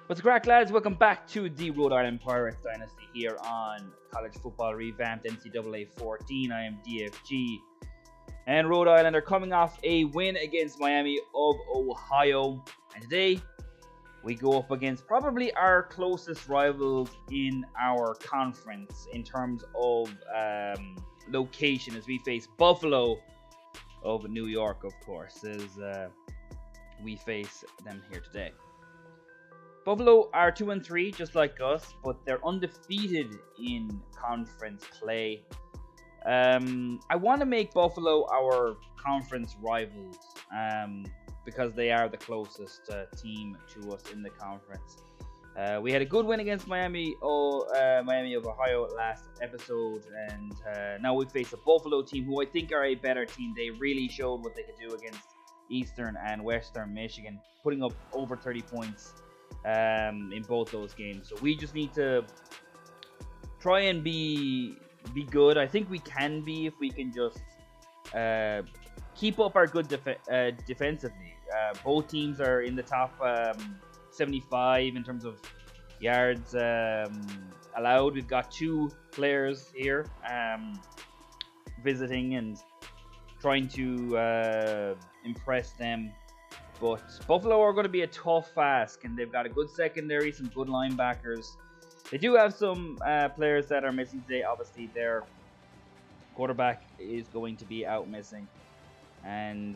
What's crack, lads? Welcome back to the Rhode Island Pirates Dynasty here on College Football Revamped NCAA 14. I am DFG. And Rhode Island are coming off a win against Miami of Ohio. And today, we go up against probably our closest rivals in our conference in terms of location, as we face Buffalo of New York, of course, as we face them here today. Buffalo are 2-3, just like us, but they're undefeated in conference play. I want to make Buffalo our conference rivals because they are the closest team to us in the conference. We had a good win against Miami of Ohio last episode, and now we face a Buffalo team who I think are a better team. They really showed what they could do against Eastern and Western Michigan, putting up over 30 points in both those games. So we just need to try and be good. I think we can be if we can just keep up our good defensively. Both teams are in the top 75 in terms of yards allowed. We've got two players here visiting and trying to impress them. But Buffalo are going to be a tough ask, and they've got a good secondary, some good linebackers. They do have some players that are missing today. Obviously, their quarterback is going to be out missing. And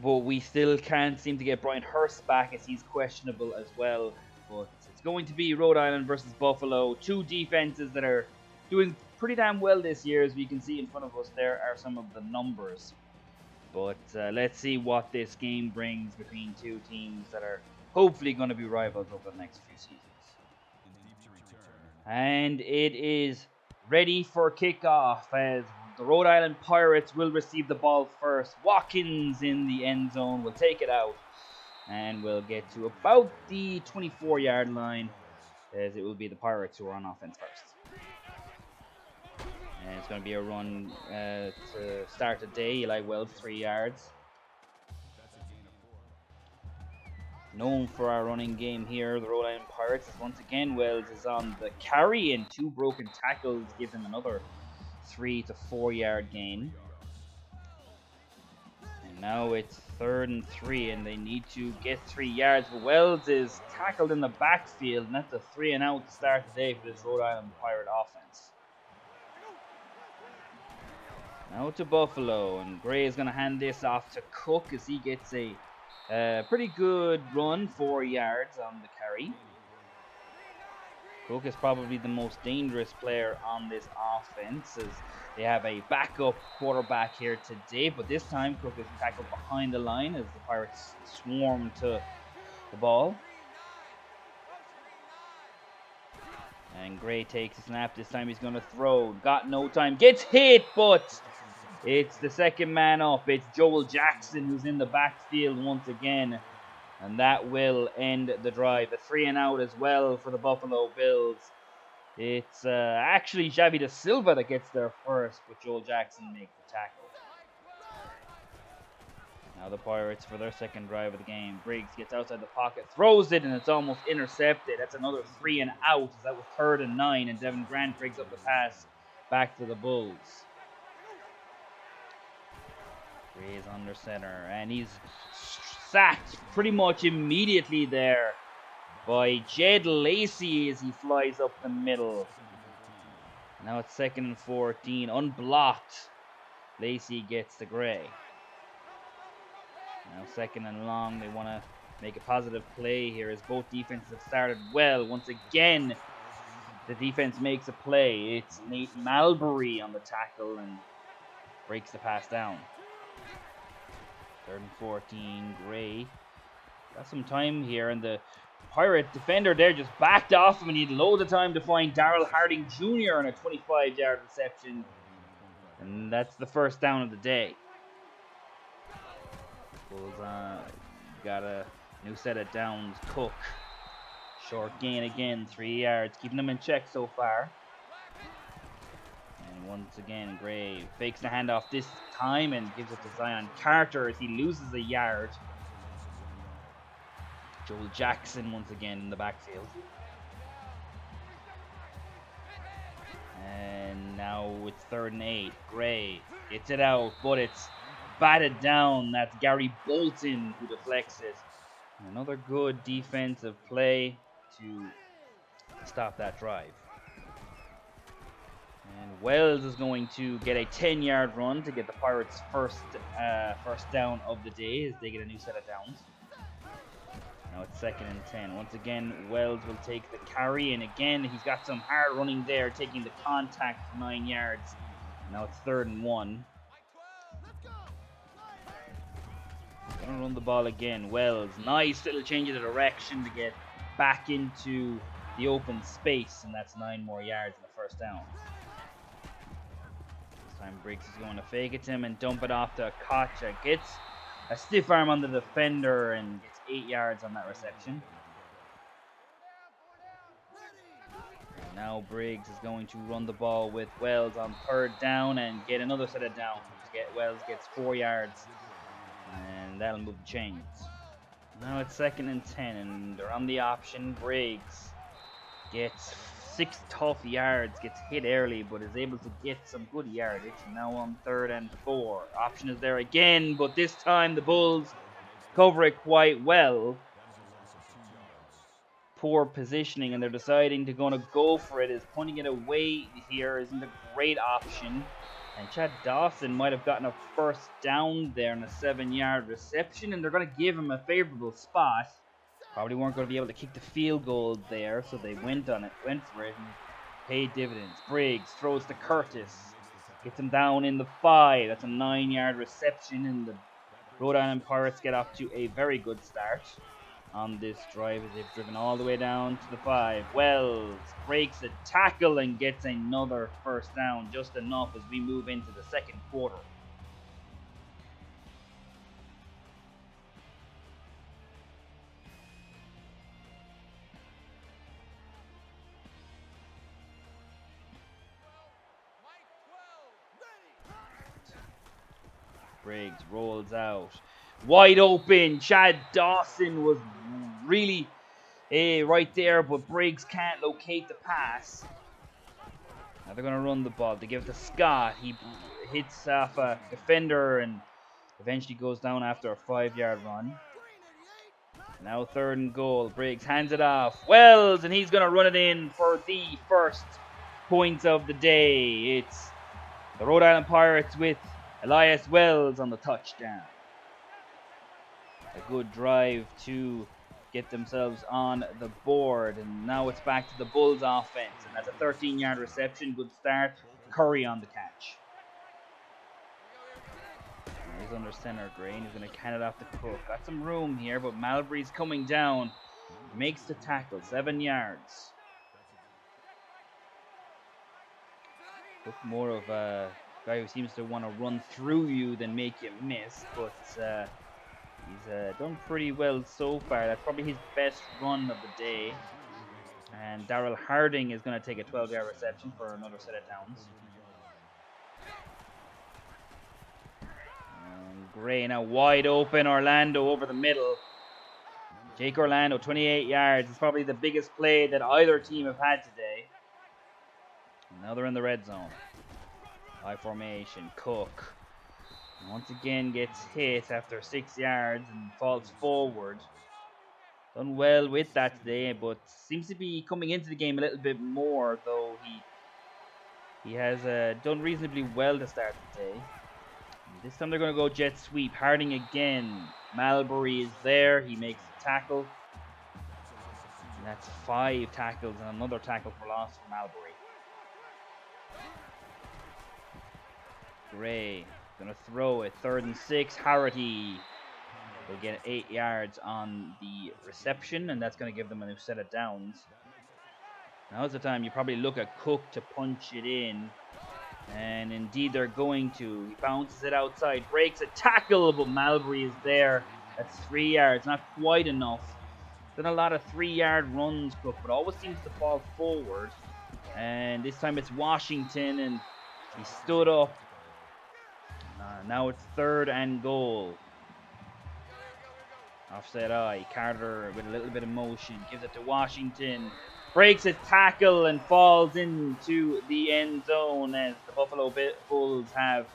but we still can't seem to get Brian Hurst back, as he's questionable as well. But it's going to be Rhode Island versus Buffalo. Two defenses that are doing pretty damn well this year. As we can see in front of us, there are some of the numbers. But let's see what this game brings between two teams that are hopefully going to be rivals over the next few seasons. And it is ready for kickoff as the Rhode Island Pirates will receive the ball first. Watkins in the end zone will take it out. And we'll get to about the 24-yard line, as it will be the Pirates who are on offense first. And it's going to be a run to start the day. Eli Wells, 3 yards. Known for our running game here, the Rhode Island Pirates. Once again, Wells is on the carry, and 2 broken tackles give him another 3 to 4 yard gain. And now it's 3rd and 3, and they need to get 3 yards. But Wells is tackled in the backfield, and that's a 3 and out to start the day for this Rhode Island Pirate offense. Now to Buffalo, and Gray is going to hand this off to Cook as he gets a pretty good run, 4 yards on the carry. Cook is probably the most dangerous player on this offense, as they have a backup quarterback here today, but this time Cook is tackled behind the line as the Pirates swarm to the ball. And Gray takes a snap. This time he's going to throw. Got no time. Gets hit, but it's the second man up. It's Joel Jackson who's in the backfield once again. And that will end the drive. A 3 and out as well for the Buffalo Bills. It's actually Xavi Da Silva that gets there first, but Joel Jackson makes the tackle. Now the Pirates for their second drive of the game. Briggs gets outside the pocket, throws it, and it's almost intercepted. That's another 3 and out. That was 3rd and 9, and Devin Grant breaks up the pass back to the Bulls. Gray's under center, and he's sacked pretty much immediately there by Jed Lacey as he flies up the middle. Now it's 2nd and 14, unblocked. Lacey gets to Gray. Now 2nd and long, they want to make a positive play here as both defenses have started well. Once again, the defense makes a play. It's Nate Malbury on the tackle and breaks the pass down. 3rd and 14, Gray. Got some time here, and the Pirate defender there just backed off him, and he had loads of time to find Darrell Harding Jr. on a 25-yard reception. And that's the first down of the day. Bulls got a new set of downs. Cook. Short gain again, 3 yards. Keeping them in check so far. And once again, Gray fakes the handoff this time and gives it to Zion Carter as he loses a yard. Joel Jackson once again in the backfield. And now it's 3rd and 8. Gray gets it out, but it's batted down. That's Gary Bolton who deflects it. Another good defensive play to stop that drive. And Wells is going to get a 10-yard run to get the Pirates' first down of the day as they get a new set of downs. Now it's 2nd and 10. Once again, Wells will take the carry, and again, he's got some hard running there, taking the contact for 9 yards. Now it's 3rd and 1. Gonna run the ball again. Wells, nice little change of direction to get back into the open space, and that's 9 more yards in the first down. This time Briggs is going to fake it to him and dump it off to Kocha. Gets a stiff arm on the defender and gets 8 yards on that reception. And now Briggs is going to run the ball with Wells on 3rd down and get another set of downs. Wells gets 4 yards, and that'll move the chains. Now it's 2nd and 10, and they're on the option. Briggs gets 6 tough yards, gets hit early, but is able to get some good yardage. Now on 3rd and 4. Option is there again, but this time the Bulls cover it quite well. Poor positioning, and they're deciding to go for it. Is punting it away here isn't a great option. And Chad Dawson might have gotten a first down there in a 7-yard reception, and they're going to give him a favorable spot. Probably weren't going to be able to kick the field goal there, so they went for it, and paid dividends. Briggs throws to Curtis, gets him down in the 5. That's a 9-yard reception, and the Rhode Island Pirates get off to a very good start on this drive as they've driven all the way down to the 5. Wells breaks a tackle and gets another first down, just enough as we move into the 2nd quarter. Briggs rolls out. Wide open. Chad Dawson was really right there, but Briggs can't locate the pass. Now they're going to run the ball. They give it to Scott. He hits off a defender and eventually goes down after a 5-yard run. Now 3rd and goal. Briggs hands it off. Wells, and he's going to run it in for the first points of the day. It's the Rhode Island Pirates with Elias Wells on the touchdown. A good drive to get themselves on the board, and now it's back to the Bulls offense, and that's a 13-yard reception. Good start. Curry on the catch. He's under center. Grain is going to can it off the Cook. Got some room here, but Malbury's coming down. Makes the tackle. 7 yards. Cook more of a guy who seems to want to run through you than make you miss, but he's done pretty well so far. That's probably his best run of the day. And Darrell Harding is going to take a 12-yard reception for another set of downs. And Gray now wide open. Orlando over the middle. Jake Orlando, 28 yards. It's probably the biggest play that either team have had today. Now they're in the red zone. High formation. Cook once again gets hit after 6 yards and falls forward. Done well with that today, but seems to be coming into the game a little bit more, though he has done reasonably well to start the day. And this time they're going to go jet sweep. Harding again. Malbury is there. He makes the tackle. And that's 5 tackles and another tackle for loss for Malbury. Gray gonna throw it. 3rd and 6. Harity will get 8 yards on the reception, and that's gonna give them a new set of downs. Now's the time you probably look at Cook to punch it in, and indeed they're going to. He bounces it outside, breaks a tackle, but Malbury is there. That's 3 yards, not quite enough. Done a lot of 3-yard runs, Cook, but always seems to fall forward. And this time it's Washington, and he stood up. Now it's 3rd and goal. Offset eye. Carter with a little bit of motion. Gives it to Washington. Breaks a tackle and falls into the end zone as the Buffalo Bulls have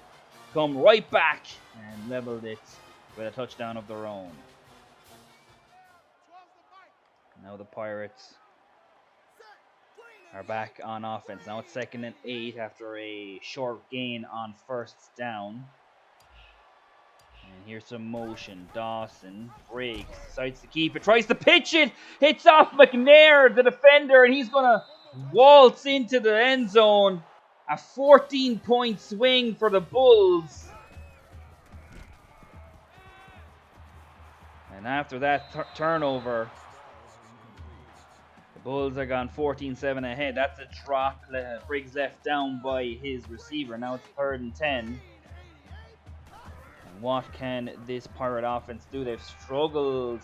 come right back and leveled it with a touchdown of their own. Now the Pirates are back on offense. Now it's 2nd and 8 after a short gain on first down. And here's some motion. Dawson breaks, decides to keep it, tries to pitch it, hits off McNair, the defender, and he's gonna waltz into the end zone. A 14-point swing for the Bulls. And after that turnover, the Bulls are gone 14-7 ahead. That's a drop. Briggs left down by his receiver. Now it's 3rd and 10. What can this Pirate offense do? They've struggled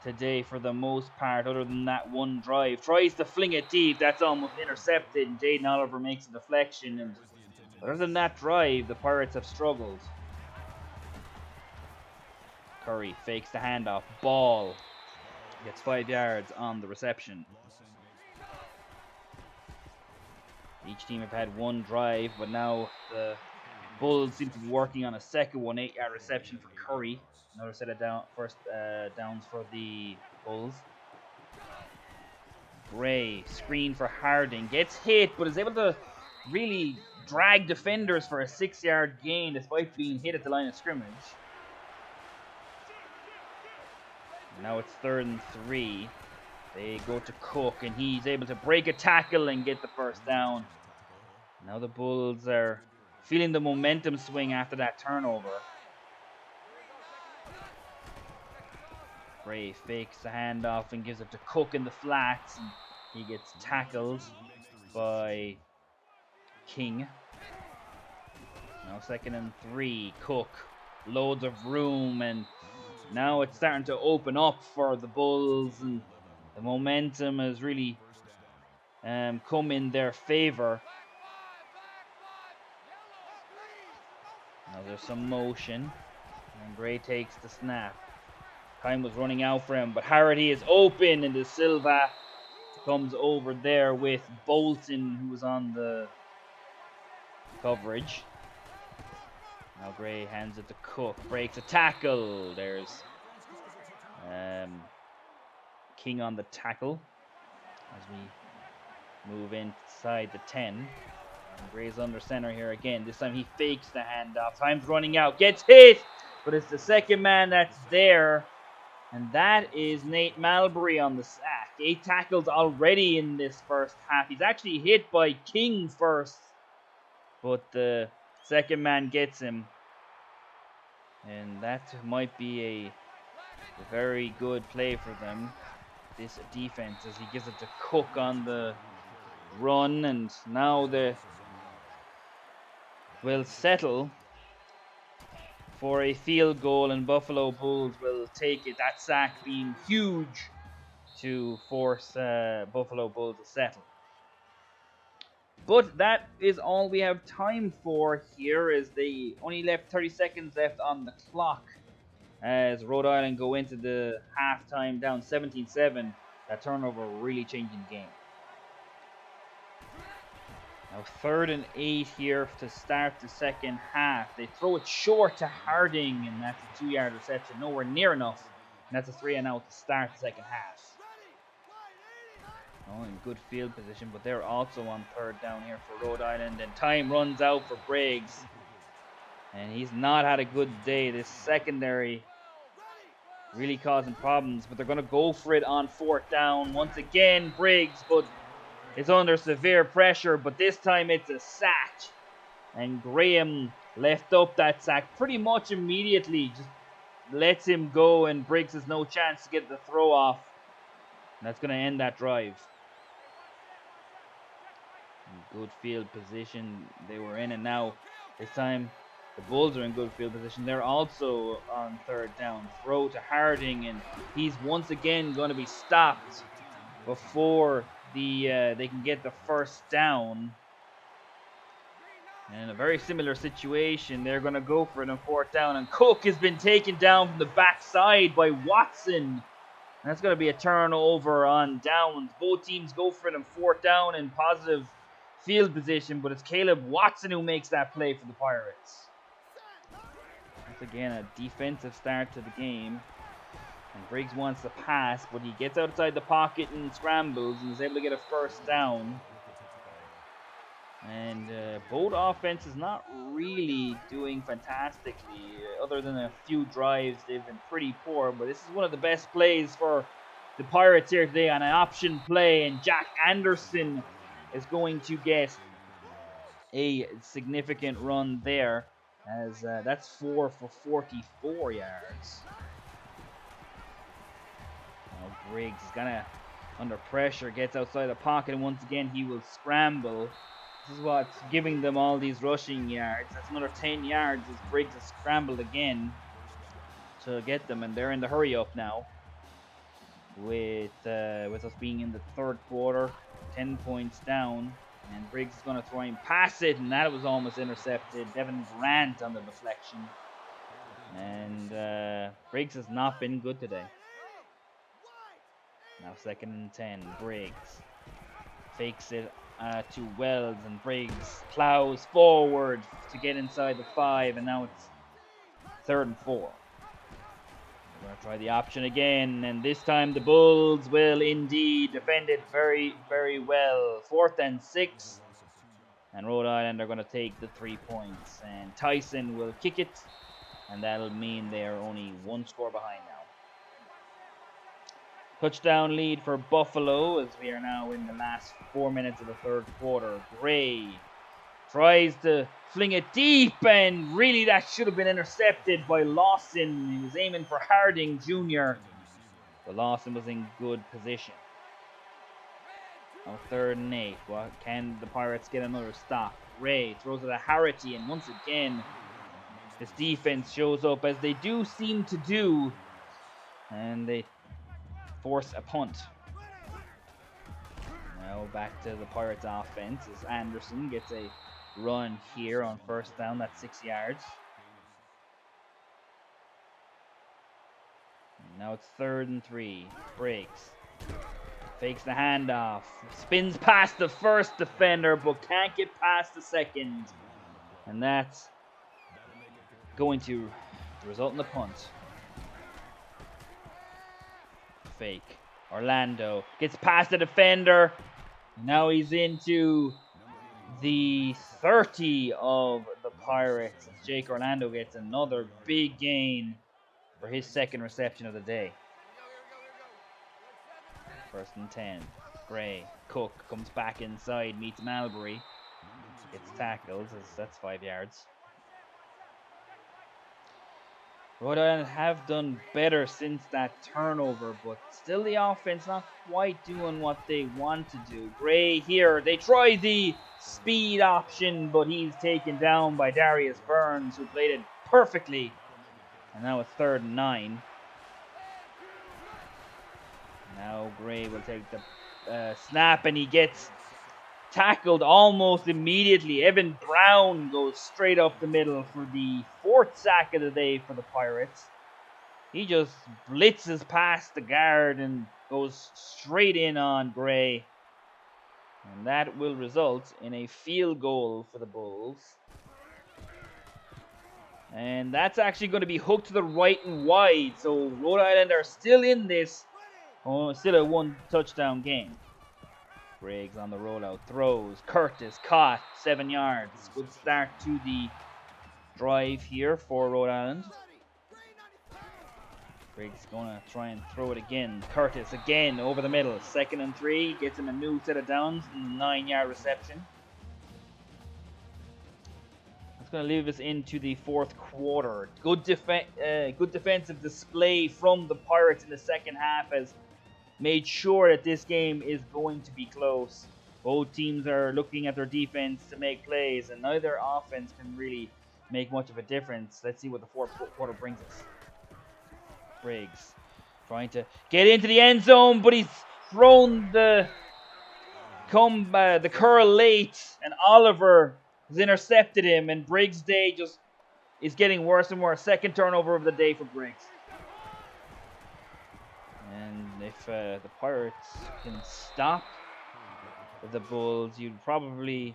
today for the most part, other than that one drive. Tries to fling it deep. That's almost intercepted. And Jaden Oliver makes a deflection. And other than that drive, the Pirates have struggled. Curry fakes the handoff. Ball. Gets 5 yards on the reception. Each team have had one drive, but now the Bulls seem to be working on a second one, 8-yard reception for Curry. Another set of first downs for the Bulls. Gray, screen for Harding, gets hit, but is able to really drag defenders for a 6-yard gain despite being hit at the line of scrimmage. Now it's 3rd and 3. They go to Cook, and he's able to break a tackle and get the first down. Now the Bulls are feeling the momentum swing after that turnover. Gray fakes the handoff and gives it to Cook in the flats. And he gets tackled by King. Now 2nd and 3. Cook. Loads of room, and now it's starting to open up for the Bulls, and the momentum has really come in their favor. Now there's some motion, and Gray takes the snap. Time was running out for him, but Harity is open, and De Silva comes over there with Bolton, who was on the coverage. Now Gray hands it to Cook, breaks a tackle. There's King on the tackle as we move inside the 10. And Gray's under center here again. This time he fakes the handoff. Time's running out. Gets hit, but it's the second man that's there. And that is Nate Malbury on the sack. 8 tackles already in this first half. He's actually hit by King first, but the second man gets him. And that might be a very good play for them, this defense, as he gives it to Cook on the run. And now they will settle for a field goal, and Buffalo Bulls will take it. That sack being huge to force Buffalo Bulls to settle. But that is all we have time for here, as they only left 30 seconds left on the clock as Rhode Island go into the halftime down 17-7. That turnover really changing the game. Now 3rd and 8 here to start the second half. They throw it short to Harding, and that's a 2-yard reception, nowhere near enough. And that's a 3-and-out to start the second half. Oh, in good field position, but they're also on 3rd down here for Rhode Island, and time runs out for Briggs. And he's not had a good day. This secondary really causing problems, but they're going to go for it on 4th down. Once again, Briggs, but is under severe pressure, but this time it's a sack. And Graham left up that sack pretty much immediately. Just lets him go, and Briggs has no chance to get the throw off. And that's going to end that drive. Good field position they were in, and now this time the Bulls are in good field position. They're also on 3rd down. Throw to Harding, and he's once again going to be stopped before they can get the first down. And in a very similar situation, they're going to go for it on 4th down. And Cook has been taken down from the backside by Watson. And that's going to be a turnover on downs. Both teams go for it on 4th down in positive field position. But it's Caleb Watson who makes that play for the Pirates. Once again, a defensive start to the game. And Briggs wants to pass, but he gets outside the pocket and scrambles and is able to get a 1st down. And both offenses not really doing fantastically. Other than a few drives, they've been pretty poor. But this is one of the best plays for the Pirates here today on an option play. And Jack Anderson is going to get a significant run there. As that's 4 for 44 yards. Now Briggs is going to, under pressure, gets outside the pocket. And once again, he will scramble. This is what's giving them all these rushing yards. That's another 10 yards as Briggs has scrambled again to get them, and they're in the hurry up now. With us being in the 3rd quarter, 10 points down, and Briggs is going to try and pass it, and that was almost intercepted. Devin Grant on the deflection, and Briggs has not been good today. Now 2nd and 10, Briggs fakes it to Wells, and Briggs plows forward to get inside the 5, and now it's 3rd and 4. We're going to try the option again, and this time the Bulls will indeed defend it very, very well. 4th and 6, and Rhode Island are going to take the 3 points, and Tyson will kick it, and that'll mean they're only 1 score behind now. Touchdown lead for Buffalo as we are now in the last 4 minutes of the 3rd quarter. Gray tries to fling it deep, and really that should have been intercepted by Lawson. He was aiming for Harding Jr., but Lawson was in good position. Now 3rd and 8. Well, can the Pirates get another stop? Gray throws it at Harity, and once again, this defense shows up as they do seem to do, and they force a punt. Now back to the Pirates offense as Anderson gets a run here on 1st down. That's 6 yards. And now it's 3rd and 3. Briggs fakes the handoff. Spins past the 1st defender but can't get past the 2nd. And that's going to result in the punt. Fake. Orlando gets past the defender. Now he's into the 30 of the Pirates. Jake Orlando gets another big gain for his 2nd reception of the day. 1st and 10. Gray. Cook comes back inside, meets Malbury. Gets tackled. That's 5 yards. Rhode Island have done better since that turnover, but still the offense not quite doing what they want to do. Gray here, they try the speed option, but he's taken down by Darius Burns, who played it perfectly. And now it's 3rd and 9. Now Gray will take the snap, and he gets tackled almost immediately. Evan Brown goes straight up the middle for the 4th sack of the day for the Pirates. He just blitzes past the guard and goes straight in on Gray. And that will result in a field goal for the Bulls. And that's actually going to be hooked to the right and wide. So Rhode Island are still in this. Still a 1 touchdown game. Briggs on the rollout, throws, Curtis caught, 7 yards. Good start to the drive here for Rhode Island. Briggs gonna try and throw it again. Curtis again over the middle, 2nd and 3, gets him a new set of downs, 9-yard reception. That's gonna leave us into the 4th quarter. Good defensive display from the Pirates in the 2nd half as made sure that this game is going to be close. Both teams are looking at their defense to make plays, and neither offense can really make much of a difference. Let's see what the 4th quarter brings us. Briggs trying to get into the end zone, but he's thrown the curl late, and Oliver has intercepted him, and Briggs' day just is getting worse and worse. Second turnover of the day for Briggs. And if the Pirates can stop the Bulls, you'd probably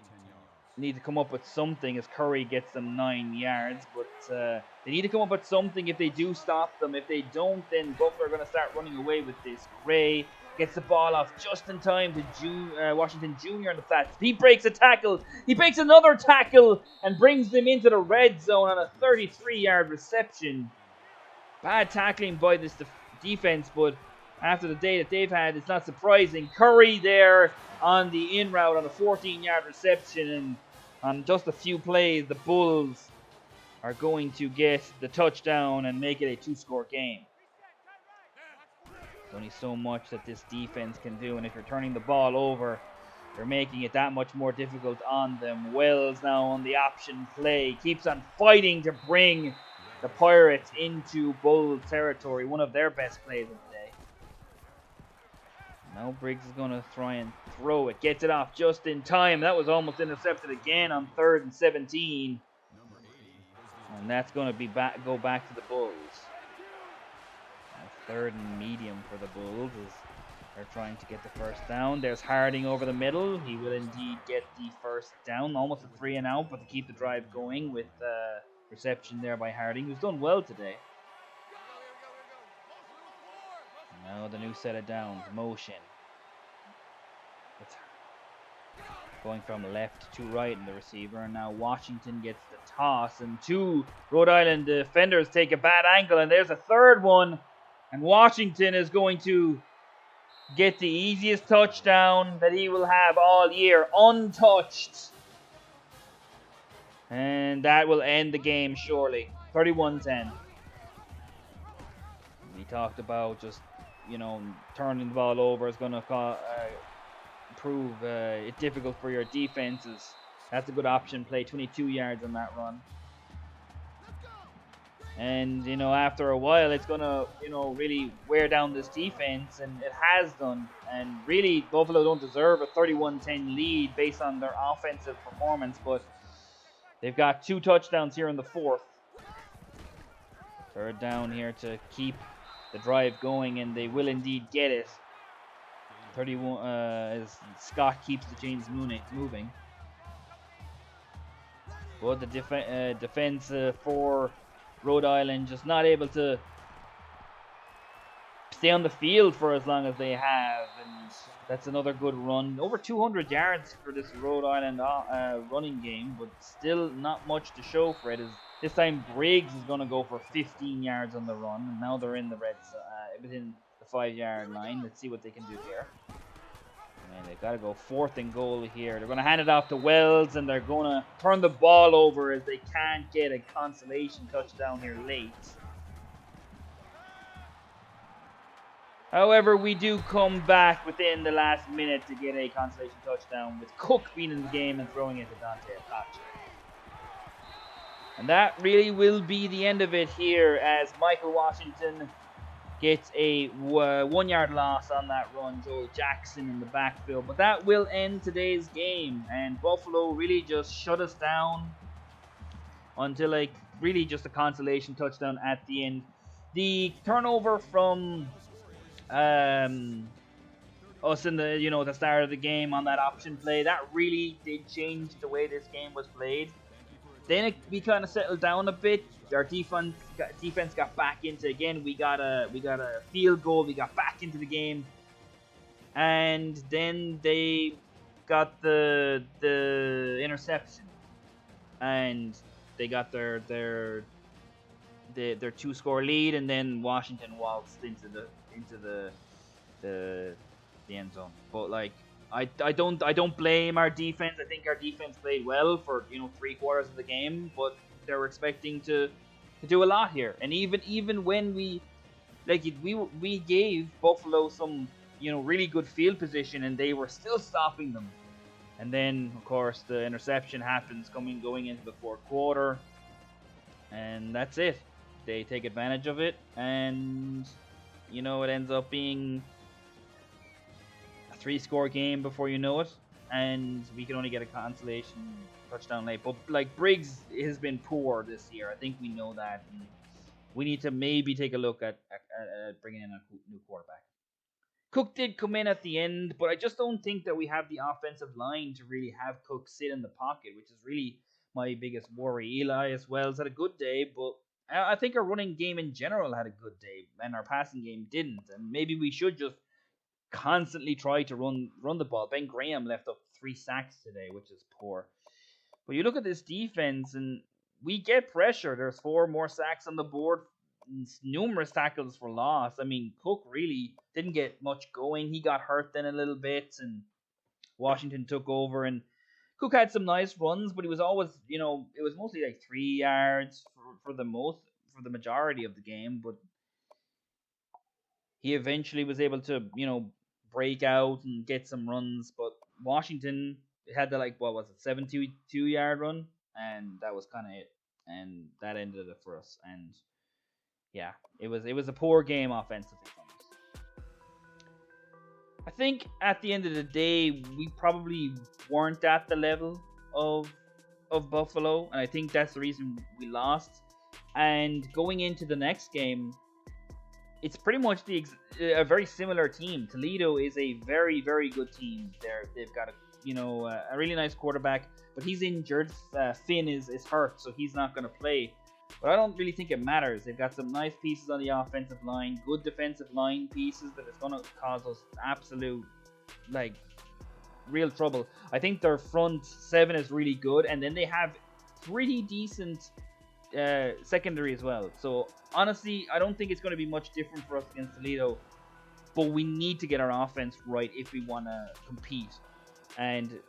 need to come up with something as Curry gets them 9 yards. But they need to come up with something if they do stop them. If they don't, then Buffalo are going to start running away with this. Gray gets the ball off just in time to Washington Jr. on the flats. He breaks a tackle. He breaks another tackle and brings them into the red zone on a 33-yard reception. Bad tackling by this defense, but after the day that they've had, it's not surprising. Curry there on the in route on a 14-yard reception, and on just a few plays, the Bulls are going to get the touchdown and make it a 2-score game. There's only so much that this defense can do, and if you're turning the ball over, you're making it that much more difficult on them. Wells now on the option play, keeps on fighting to bring the Pirates into Bulls territory, one of their best plays of the day. Now Briggs is going to try and throw it. Gets it off just in time. That was almost intercepted again on 3rd and 17. And that's going to go back to the Bulls. 3rd and medium for the Bulls as they're trying to get the first down. There's Harding over the middle. He will indeed get the first down. Almost a 3 and out, but to keep the drive going with reception there by Harding, who's done well today. Now the new set of downs. Motion. It's going from left to right in the receiver. And now Washington gets the toss. And 2 Rhode Island defenders take a bad angle. And there's a 3rd one. And Washington is going to get the easiest touchdown that he will have all year. Untouched. And that will end the game surely. 31-10. We talked about just, turning the ball over is going to prove it difficult for your defenses. That's a good option play. 22 yards on that run. And, after a while, it's going to, really wear down this defense. And it has done. And really, Buffalo don't deserve a 31-10 lead based on their offensive performance. But they've got 2 touchdowns here in the 4th. 3rd down here to keep the drive going, and they will indeed get it. 31 as Scott keeps the chains moving. But the defense for Rhode Island just not able to stay on the field for as long as they have, and that's another good run. Over 200 yards for this Rhode Island running game, but still not much to show for it. This time Briggs is going to go for 15 yards on the run, and now they're in the within the 5-yard line. Let's see what they can do here. And they've got to go 4th and goal here. They're going to hand it off to Wells, and they're going to turn the ball over as they can't get a consolation touchdown here late. However, we do come back within the last minute to get a consolation touchdown with Cook being in the game and throwing it to Dante Apache. And that really will be the end of it here as Michael Washington gets a 1-yard loss on that run. Joel Jackson in the backfield. But that will end today's game. And Buffalo really just shut us down until really just a consolation touchdown at the end. The turnover from us in the the start of the game on that option play, that really did change the way this game was played. Then we kind of settled down a bit. Our defense got back into again. We got a field goal. We got back into the game, and then they got the interception, and they got their 2-score lead, and then Washington waltzed into the end zone. But I don't blame our defense. I think our defense played well for 3/4 of the game, but they were expecting to do a lot here. And even when we gave Buffalo some really good field position, and they were still stopping them. And then of course the interception happens going into the 4th quarter, and that's it. They take advantage of it, and it ends up being 3-score game before you know it, and we can only get a consolation touchdown late. But like Briggs has been poor this year. I think we know that. And we need to maybe take a look at bringing in a new quarterback. Cook did come in at the end, but I just don't think that we have the offensive line to really have Cook sit in the pocket, which is really my biggest worry. Eli as well has had a good day, but I think our running game in general had a good day, and our passing game didn't. And maybe we should just constantly try to run the ball. Ben Graham left up 3 sacks today, which is poor. But you look at this defense, and we get pressure. There's 4 more sacks on the board, numerous tackles for loss. I mean, Cook really didn't get much going. He got hurt then a little bit, and Washington took over. And Cook had some nice runs, but he was always, it was mostly like 3 yards for the majority of the game. But he eventually was able to, break out and get some runs. But Washington had the what was it, 72-yard run, and that was kind of it, and that ended it for us. And yeah, it was a poor game offensively from us. I think at the end of the day, we probably weren't at the level of Buffalo, and I think that's the reason we lost. And going into the next game, it's pretty much a very similar team. Toledo is a very, very good team. They've got a really nice quarterback, but he's injured. Finn is hurt, so he's not going to play. But I don't really think it matters. They've got some nice pieces on the offensive line, good defensive line pieces that is going to cause us absolute, real trouble. I think their front 7 is really good, and then they have pretty decent secondary as well. So honestly, I don't think it's going to be much different for us against Toledo, but we need to get our offense right if we want to compete. And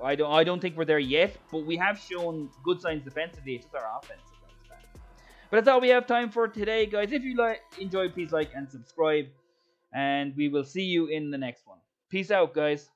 I don't think we're there yet, but we have shown good signs defensively. It's just our offense that's bad. But that's all we have time for today, guys. If you enjoyed, please like and subscribe, and we will see you in the next one. Peace out, guys.